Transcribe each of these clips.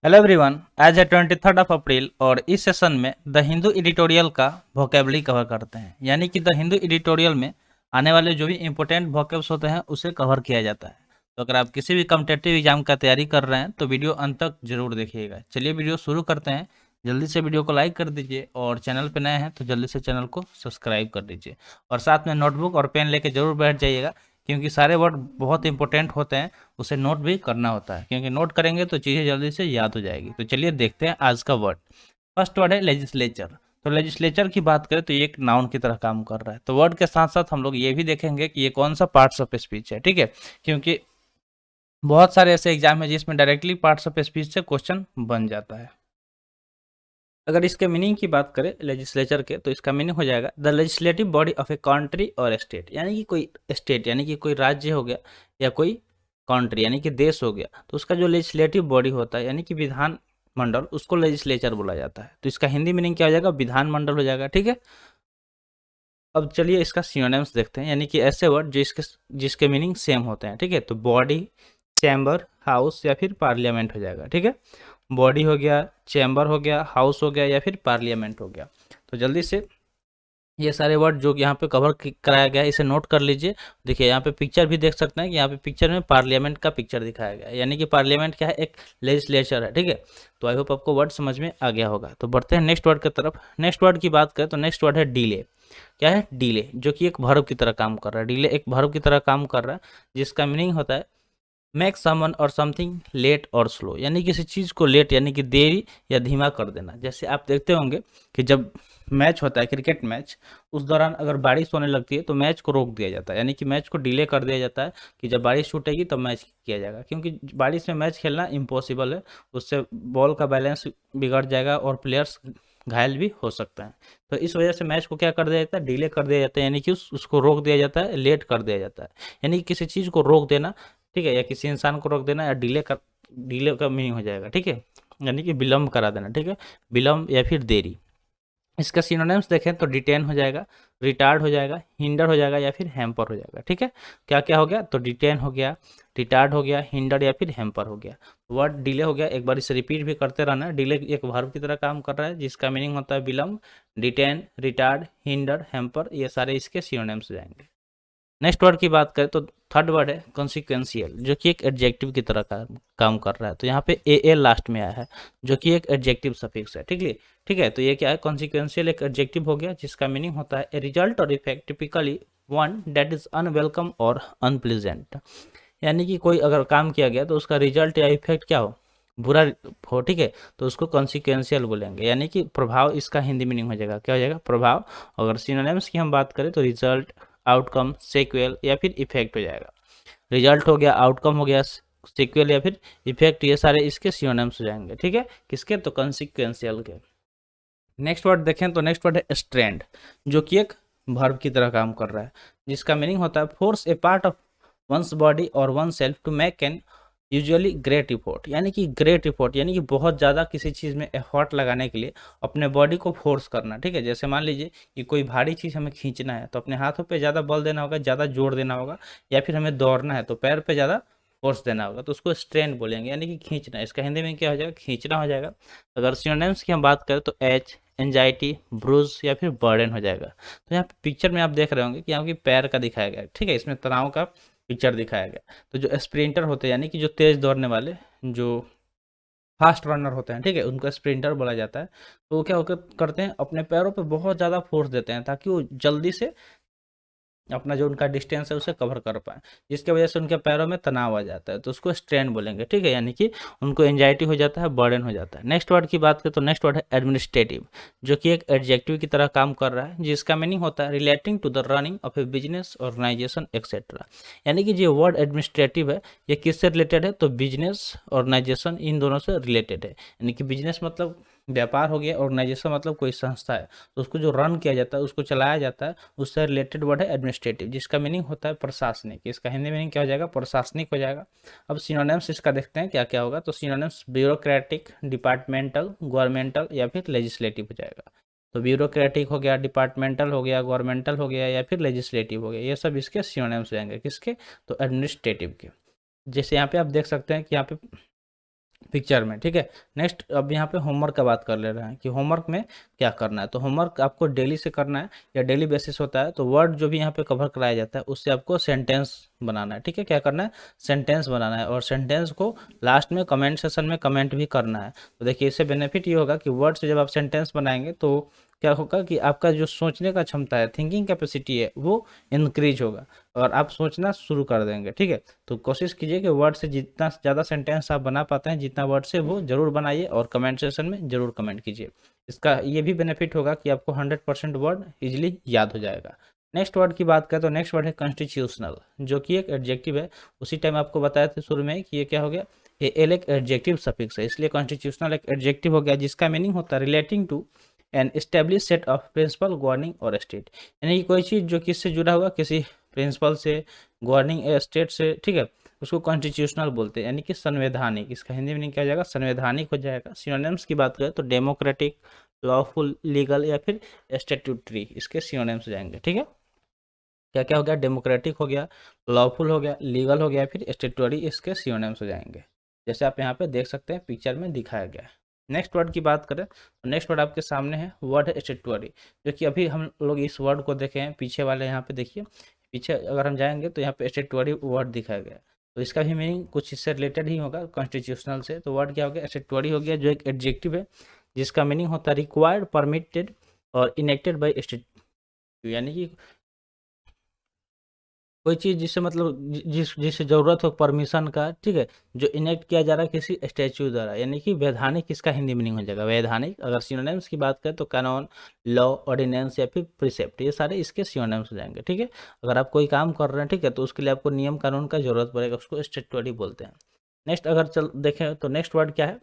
Hello everyone, आज है 23 अप्रैल और इस सेशन में द हिंदू एडिटोरियल का वोकेबलरी कवर करते हैं। यानी कि द हिंदू एडिटोरियल में आने वाले जो भी इंपॉर्टेंट वोकेब्स होते हैं उसे कवर किया जाता है। तो अगर आप किसी भी कॉम्पिटिटिव एग्जाम का तैयारी कर रहे हैं तो वीडियो अंत तक जरूर देखिएगा। चलिए वीडियो शुरू करते हैं। जल्दी से वीडियो को लाइक कर दीजिए और चैनल पर नए हैं तो जल्दी से चैनल को सब्सक्राइब कर दीजिए और साथ में नोटबुक और पेन लेके जरूर बैठ जाइएगा, क्योंकि सारे वर्ड बहुत इंपॉर्टेंट होते हैं। उसे नोट भी करना होता है, क्योंकि नोट करेंगे तो चीज़ें जल्दी से याद हो जाएगी। तो चलिए देखते हैं आज का वर्ड। फर्स्ट वर्ड है लेजिस्लेचर। तो लेजिस्लेचर की बात करें तो ये एक नाउन की तरह काम कर रहा है। तो वर्ड के साथ साथ हम लोग ये भी देखेंगे कि ये कौन सा पार्ट्स ऑफ स्पीच है, ठीक है, क्योंकि बहुत सारे ऐसे एग्जाम है जिसमें डायरेक्टली पार्ट्स ऑफ स्पीच से क्वेश्चन बन जाता है। अगर इसके मीनिंग की बात करें लेजिस्लेचर के, तो इसका मीनिंग हो जाएगा the legislative body of a country और स्टेट। यानी कि कोई स्टेट यानी कि कोई राज्य हो गया या कोई कंट्री यानी कि देश हो गया, तो उसका जो लेजिस्लेटिव बॉडी होता है यानी कि विधान मंडल, उसको लेजिस्लेचर बोला जाता है। तो इसका हिंदी मीनिंग क्या हो जाएगा, विधान मंडल हो जाएगा, ठीक है। अब चलिए इसका सिनोनिम्स देखते हैं, यानी कि ऐसे वर्ड जिसके जिसके मीनिंग सेम होते हैं, ठीक है। तो बॉडी, चैम्बर, हाउस या फिर पार्लियामेंट हो जाएगा, ठीक है। बॉडी हो गया, चैम्बर हो गया, हाउस हो गया या फिर पार्लियामेंट हो गया। तो जल्दी से ये सारे वर्ड जो यहाँ पे कवर कराया गया है इसे नोट कर लीजिए। देखिए यहाँ पे पिक्चर भी देख सकते हैं कि यहाँ पे पिक्चर में पार्लियामेंट का पिक्चर दिखाया गया है, यानी कि पार्लियामेंट क्या है, एक लेजिस्लेचर है, ठीक है। तो आई होप आपको वर्ड समझ में आ गया होगा। तो बढ़ते हैं नेक्स्ट वर्ड की तरफ। नेक्स्ट वर्ड की बात करें तो नेक्स्ट वर्ड है डीले। क्या है, डीले, जो कि एक वर्ब की तरह काम कर रहा है। डीले एक वर्ब की तरह काम कर रहा है, जिसका मीनिंग होता है मेक समवन और समथिंग लेट और स्लो। यानी किसी चीज़ को लेट यानी कि देरी या धीमा कर देना। जैसे आप देखते होंगे कि जब मैच होता है, क्रिकेट मैच, उस दौरान अगर बारिश होने लगती है तो मैच को रोक दिया जाता है, यानी कि मैच को डिले कर दिया जाता है कि जब बारिश छूटेगी तब मैच किया जाएगा, क्योंकि बारिश में मैच खेलना इम्पॉसिबल है। उससे बॉल का बैलेंस बिगड़ जाएगा और प्लेयर्स घायल भी हो सकते हैं। तो इस वजह से मैच को क्या कर दिया जाता है, डिले कर दिया जाता है, यानी कि उसको रोक दिया जाता है, लेट कर दिया जाता है। यानी कि किसी चीज़ को रोक देना, ठीक है, या किसी इंसान को रोक देना, या डिले का मीनिंग हो जाएगा, ठीक है, यानी कि विलम्ब करा देना, ठीक है, विलम्ब या फिर देरी। इसका सिनोनिम्स देखें तो डिटेन हो जाएगा, रिटार्ड हो जाएगा, हिंडर हो जाएगा या फिर हैम्पर हो जाएगा, ठीक है। क्या क्या हो गया, तो डिटेन हो गया, रिटार्ड हो गया, हिंडर या फिर हैम्पर हो गया। वर्ड डिले हो गया, एक बार इसे रिपीट भी करते रहना। डिले एक वर्ब की तरह काम कर रहा है, जिसका मीनिंग होता है विलम्ब। डिटेन, रिटार्ड, हिंडर, हैम्पर, ये सारे इसके सिनोनिम्स हो जाएंगे। नेक्स्ट वर्ड की बात करें तो थर्ड वर्ड है कॉन्सिक्वेंशियल, जो कि एक एडजेक्टिव की तरह काम कर रहा है। तो यहाँ पे ए लास्ट में आया है, जो कि एक एडजेक्टिव सफिक्स है, ठीक है। तो ये क्या है, कॉन्सिक्वेंशियल एक एडजेक्टिव हो गया, जिसका मीनिंग होता है ए रिजल्ट और effect typically one that is unwelcome और अनप्लीजेंट। यानी कि कोई अगर काम किया गया तो उसका रिजल्ट या इफेक्ट क्या हो, बुरा हो, ठीक है, तो उसको कॉन्सिक्वेंशियल बोलेंगे, यानी कि प्रभाव। इसका हिंदी मीनिंग हो जाएगा, क्या हो जाएगा, प्रभाव। अगर सिनोनिम्स की हम बात करें तो रिजल्ट, आउटकम, सेक्वेल या फिर इफेक्ट हो जाएगा। रिजल्ट हो गया, आउटकम हो गया, सेक्वेल या फिर इफेक्ट, ये सारे इसके सिनोनिम्स हो जाएंगे, ठीक है, किसके, तो कॉन्सिक्वेंशियल के। नेक्स्ट वर्ड देखें तो नेक्स्ट वर्ड है स्ट्रेंड, जो कि एक वर्ब की तरह काम कर रहा है, जिसका मीनिंग होता है force a part of one's body और oneself to make an usually great effort. यानी कि ग्रेट इफोर्ट यानी कि बहुत ज़्यादा किसी चीज़ में एफर्ट लगाने के लिए अपने बॉडी को फोर्स करना, ठीक है। जैसे मान लीजिए कि कोई भारी चीज़ हमें खींचना है तो अपने हाथों पे ज़्यादा बल देना होगा, ज़्यादा जोर देना होगा, या फिर हमें दौड़ना है तो पैर पे ज़्यादा फोर्स देना होगा, तो उसको स्ट्रेन बोलेंगे, यानी कि खींचना। इसका हिंदी में क्या हो जाएगा, खींचना हो जाएगा। अगर सिनोनिम्स की हम बात करें तो एच, एंजाइटी, ब्रूज या फिर बर्डन हो जाएगा। तो यहाँ पे पिक्चर में आप देख रहे होंगे कि यहाँ की पैर का दिखाया गया है, ठीक है, इसमें तनाव का पिक्चर दिखाया गया। तो जो स्प्रिंटर होते हैं यानी कि जो तेज दौड़ने वाले, जो फास्ट रनर होते हैं, ठीक है, उनको स्प्रिंटर बोला जाता है। तो वो क्या होकर करते हैं, अपने पैरों पे बहुत ज़्यादा फोर्स देते हैं ताकि वो जल्दी से अपना जो उनका डिस्टेंस है उसे कवर कर पाएँ, जिसकी वजह से उनके पैरों में तनाव आ जाता है, तो उसको स्ट्रेन बोलेंगे, ठीक है, यानी कि उनको एंजाइटी हो जाता है, बर्डन हो जाता है। नेक्स्ट वर्ड की बात करें तो नेक्स्ट वर्ड है एडमिनिस्ट्रेटिव, जो कि एक एडजेक्टिव की तरह काम कर रहा है, जिसका मीनिंग होता है relating to the running of a business, organisation etcetera. यानी कि जो वर्ड एडमिनिस्ट्रेटिव है ये किससे रिलेटेड है, तो बिजनेस, ऑर्गेनाइजेशन, इन दोनों से रिलेटेड है। यानी कि बिजनेस मतलब व्यापार हो गया, ऑर्गेनाइजेशन मतलब कोई संस्था है, तो उसको जो रन किया जाता है, उसको चलाया जाता है, उससे रिलेटेड वर्ड है एडमिनिस्ट्रेटिव, जिसका मीनिंग होता है प्रशासनिक। इसका हिंदी मीनिंग क्या हो जाएगा, प्रशासनिक हो जाएगा। अब सिनोनिम्स इसका देखते हैं क्या क्या होगा। तो सिनोनिम्स ब्यूरोक्रेटिक, डिपार्टमेंटल, गवर्नमेंटल या फिर लेजिस्लेटिव हो जाएगा। तो ब्यूरोक्रेटिक हो गया, डिपार्टमेंटल हो गया, गवर्नमेंटल हो गया या फिर लेजिस्लेटिव हो गया, ये सब इसके सिनोनिम्स हो जाएंगे, किसके, तो एडमिनिस्ट्रेटिव के। जैसे यहाँ पे आप देख सकते हैं कि यहाँ पे पिक्चर में, ठीक है। नेक्स्ट अब यहाँ पे होमवर्क का बात कर ले रहे हैं कि होमवर्क में क्या करना है। तो होमवर्क आपको डेली से करना है या डेली बेसिस होता है। तो वर्ड जो भी यहाँ पे कवर कराया जाता है उससे आपको सेंटेंस बनाना है, ठीक है। क्या करना है, सेंटेंस बनाना है, और सेंटेंस को लास्ट में कमेंट सेशन में कमेंट भी करना है। तो देखिए इससे बेनिफिट ये होगा कि वर्ड से जब आप सेंटेंस बनाएंगे तो क्या होगा कि आपका जो सोचने का क्षमता है, थिंकिंग कैपेसिटी है, वो इंक्रीज होगा और आप सोचना शुरू कर देंगे, ठीक है। तो कोशिश कीजिए कि वर्ड से जितना ज़्यादा सेंटेंस आप बना पाते हैं, जितना वर्ड से वो जरूर बनाइए और कमेंट सेशन में जरूर कमेंट कीजिए। इसका ये भी बेनिफिट होगा कि आपको 100% वर्ड इजीली याद हो जाएगा। नेक्स्ट वर्ड की बात करें तो नेक्स्ट वर्ड है कॉन्स्टिट्यूशनल, जो कि एक एडजेक्टिव है। उसी टाइम आपको बताया था शुरू में कि ये क्या हो गया, ये एल एक एडजेक्टिव सफिक्स है, इसलिए कॉन्स्टिट्यूशनल एक एडजेक्टिव हो गया जिसका मीनिंग होता है relating to an establish set of principle governing or state. यानी कि कोई चीज़ जो किससे जुड़ा हुआ, किसी प्रिंसिपल से, गवर्निंग स्टेट से, ठीक है, उसको कॉन्स्टिट्यूशनल बोलते हैं, यानी कि संवैधानिक। इसका हिंदी मीनिंग क्या हो जाएगा, संवैधानिक हो जाएगा। सिनोनिम्स की बात करें तो डेमोक्रेटिक, लॉफुल, लीगल या फिर स्टैट्यूटरी, इसके सिनोनिम्स हो जाएंगे, ठीक है। क्या क्या हो गया, डेमोक्रेटिक हो गया, लॉफुल हो गया, लीगल हो गया, फिर स्टैट्यूटरी, इसके सिनोनिम्स हो जाएंगे, जैसे आप यहाँ पे देख सकते हैं पिक्चर में दिखाया गया है। नेक्स्ट वर्ड की बात करें तो नेक्स्ट वर्ड आपके सामने है, वर्ड है स्टैट्यूटरी, जो कि अभी हम लोग इस वर्ड को देखे हैं पीछे वाले, यहाँ पे देखिए पीछे अगर हम जाएंगे तो यहाँ पे स्टैट्यूटरी वर्ड दिखाया गया है। तो इसका भी मीनिंग कुछ इससे रिलेटेड ही होगा कॉन्स्टिट्यूशनल से। तो वर्ड क्या हो गया, स्टैट्यूटरी हो गया, जो एक एडजेक्टिव है जिसका मीनिंग होता है रिक्वायर्ड, परमिटेड और इनेक्टेड बाई स्टैट्यू, यानी कि कोई चीज़ जिससे मतलब जिससे ज़रूरत हो परमिशन का, ठीक है, जो इनेक्ट किया जा रहा है किसी स्टैच्यू द्वारा, यानी कि वैधानिक, इसका हिंदी मीनिंग हो जाएगा वैधानिक। अगर सिनोनिम्स की बात करें तो कानून, लॉ, ऑर्डिनेंस या फिर प्रिसेप्ट, ये सारे इसके सिनोनिम्स हो जाएंगे, ठीक है। अगर आप कोई काम कर रहे हैं, ठीक है, तो उसके लिए आपको नियम कानून का जरूरत पड़ेगा, उसको स्टैट्यूटरी बोलते हैं। नेक्स्ट अगर चल देखें तो नेक्स्ट वर्ड क्या है,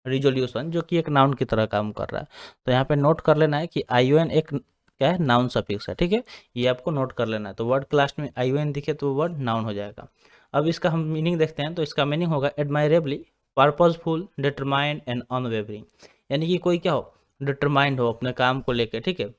रिजोल्यूशन, जो कि एक नाउन की तरह काम कर रहा है। तो यहाँ पे नोट कर लेना है कि आईओएन एक क्या है, नाउन सफिक्स है, ठीक है, ये आपको नोट कर लेना है। तो वर्ड क्लास में आईओएन दिखे तो वर्ड नाउन हो जाएगा। अब इसका हम मीनिंग देखते हैं। तो इसका मीनिंग होगा admirably, purposeful, determined and unwavering, यानी कि कोई क्या हो, डिटरमाइंड हो अपने काम को लेकर, ठीक है,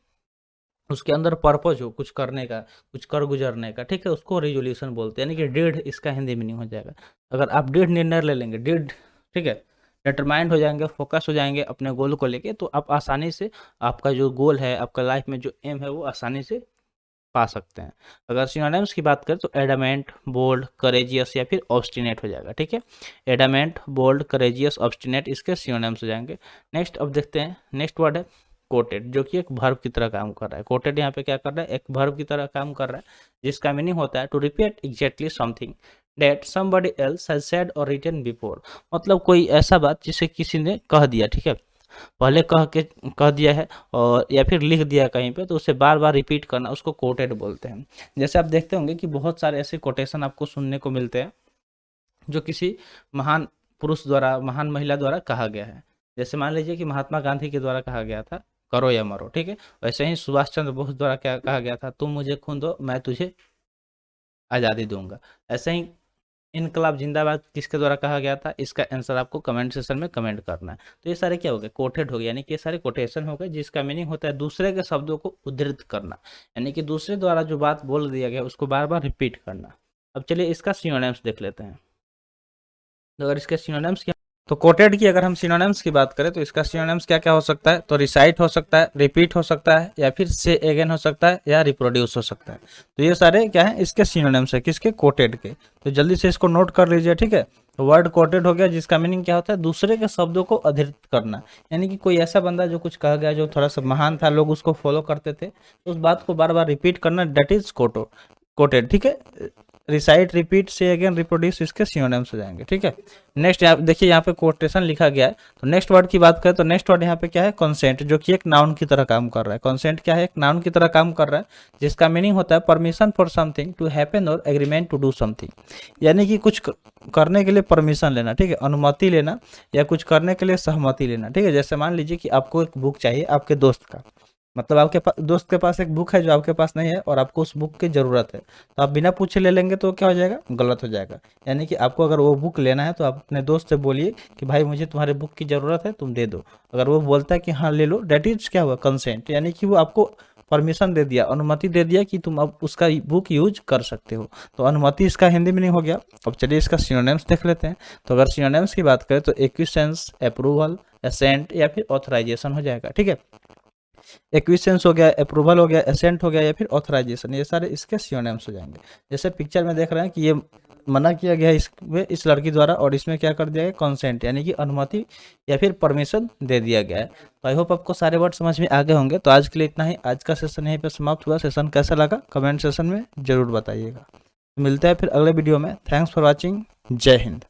उसके अंदर पर्पज हो कुछ करने का, कुछ कर गुजरने का, ठीक है, उसको रिजोल्यूशन बोलते हैं, यानी कि डेढ़, इसका हिंदी मीनिंग हो जाएगा। अगर आप डेढ़ निर्णय ले लेंगे, डेढ़, ठीक है, डिटरमाइंड हो जाएंगे, फोकस हो जाएंगे अपने गोल को लेके, तो आप आसानी से आपका जो गोल है, आपका लाइफ में जो एम है, वो आसानी से पा सकते हैं। अगर सिनोनिम्स की बात करें तो एडामेंट, बोल्ड, करेजियस या फिर ऑब्स्टिनेट हो जाएगा, ठीक है। एडामेंट, बोल्ड, करेजियस, ऑब्स्टिनेट, इसके सिनोनिम्स हो जाएंगे। नेक्स्ट अब देखते हैं, नेक्स्ट वर्ड है कोटेड, जो कि एक वर्ब की तरह काम कर रहा है। कोटेड यहाँ पे क्या कर रहा है, एक वर्ब की तरह काम कर रहा है, जिसका मीनिंग होता है to repeat exactly something that somebody else has said or written before, मतलब कोई ऐसा बात जिसे किसी ने कह दिया, ठीक है, पहले कह दिया है और या फिर लिख दिया कहीं पे, तो उसे बार बार रिपीट करना, उसको कोटेड बोलते हैं। जैसे आप देखते होंगे कि बहुत सारे ऐसे कोटेशन आपको सुनने को मिलते हैं जो किसी महान पुरुष द्वारा, महान महिला द्वारा कहा गया है। जैसे मान लीजिए कि महात्मा गांधी के द्वारा कहा गया था, करो या मरो, ठीक है। वैसे ही सुभाष चंद्र बोस द्वारा क्या कहा गया था, तुम मुझे खून दो मैं तुझे आज़ादी दूंगा। ऐसे ही इनकलाब जिंदाबाद किसके द्वारा कहा गया था, इसका आंसर आपको कमेंट सेक्शन में कमेंट करना है। तो ये सारे क्या हो गए, कोटेड हो गए, यानी कि ये सारे कोटेशन हो गए जिसका मीनिंग होता है दूसरे के शब्दों को उद्धृत करना, यानी कि दूसरे द्वारा जो बात बोल दिया गया उसको बार बार रिपीट करना। अब चलिए इसका सिनोनिम्स देख लेते हैं। तो अगर इसके सिनोनिम्स क्या, तो कोटेड की अगर हम सिनोनिम्स की बात करें तो इसका सिनोनिम्स क्या क्या हो सकता है, तो रिसाइट हो सकता है, रिपीट हो सकता है, या फिर से अगेन हो सकता है, या रिप्रोड्यूस हो सकता है। तो ये सारे क्या है, इसके सिनोनिम्स है, किसके, कोटेड के। तो जल्दी से इसको नोट कर लीजिए, ठीक है। तो वर्ड कोटेड हो गया जिसका मीनिंग क्या होता है, दूसरे के शब्दों को अधृत करना, यानी कि कोई ऐसा बंदा जो कुछ कहा गया, जो थोड़ा सा महान था, लोग उसको फॉलो करते थे, तो उस बात को बार बार रिपीट करना, दैट इज कोटेड, ठीक है। रिसाइट, रिपीट, से अगेन, रिप्रोड्यूस, इसके सिनोनिम्स हो जाएंगे, ठीक है। नेक्स्ट देखिए यहाँ पे कोटेशन लिखा गया है। तो नेक्स्ट वर्ड की बात करें तो नेक्स्ट वर्ड यहाँ पे क्या है, कंसेंट, जो कि एक नाउन की तरह काम कर रहा है। कंसेंट क्या है, एक नाउन की तरह काम कर रहा है, जिसका मीनिंग होता है permission for something to happen or agreement to do something, यानी कि कुछ करने के लिए परमिशन लेना, ठीक है, अनुमति लेना, या कुछ करने के लिए सहमति लेना, ठीक है। जैसे मान लीजिए कि आपको एक बुक चाहिए आपके दोस्त का, मतलब आपके दोस्त के पास एक बुक है जो आपके पास नहीं है और आपको उस बुक की ज़रूरत है, तो आप बिना पूछे ले लेंगे तो क्या हो जाएगा, गलत हो जाएगा। यानी कि आपको अगर वो बुक लेना है तो आप अपने दोस्त से बोलिए कि भाई मुझे तुम्हारे बुक की ज़रूरत है, तुम दे दो। अगर वो बोलता है कि हाँ ले लो, डेट इज क्या हुआ, कंसेंट, यानी कि वो आपको परमिशन दे दिया, अनुमति दे दिया कि तुम अब उसका बुक यूज कर सकते हो। तो अनुमति इसका हिंदी में नहीं हो गया। अब चलिए इसका सिनोनिम्स देख लेते हैं। तो अगर सिनोनिम्स की बात करें तो एक्विसेंस, अप्रूवल, असेंट या फिर ऑथराइजेशन हो जाएगा। ठीक है, एक्विसेंस हो गया, अप्रूवल हो गया, असेंट हो गया या फिर ऑथराइजेशन, ये सारे इसके सिनोनिम्स हो जाएंगे। जैसे पिक्चर में देख रहे हैं कि ये मना किया गया है इसमें इस लड़की द्वारा, और इसमें क्या कर दिया गया, कंसेंट यानी कि अनुमति या फिर परमिशन दे दिया गया है। तो आई होप आपको सारे वर्ड समझ में आ गए होंगे। तो आज के लिए इतना ही, आज का सेशन यहीं पे समाप्त हुआ। सेशन कैसा लगा कमेंट सेशन में जरूर बताइएगा। मिलते हैं फिर अगले वीडियो में। Thanks for watching. जय हिंद।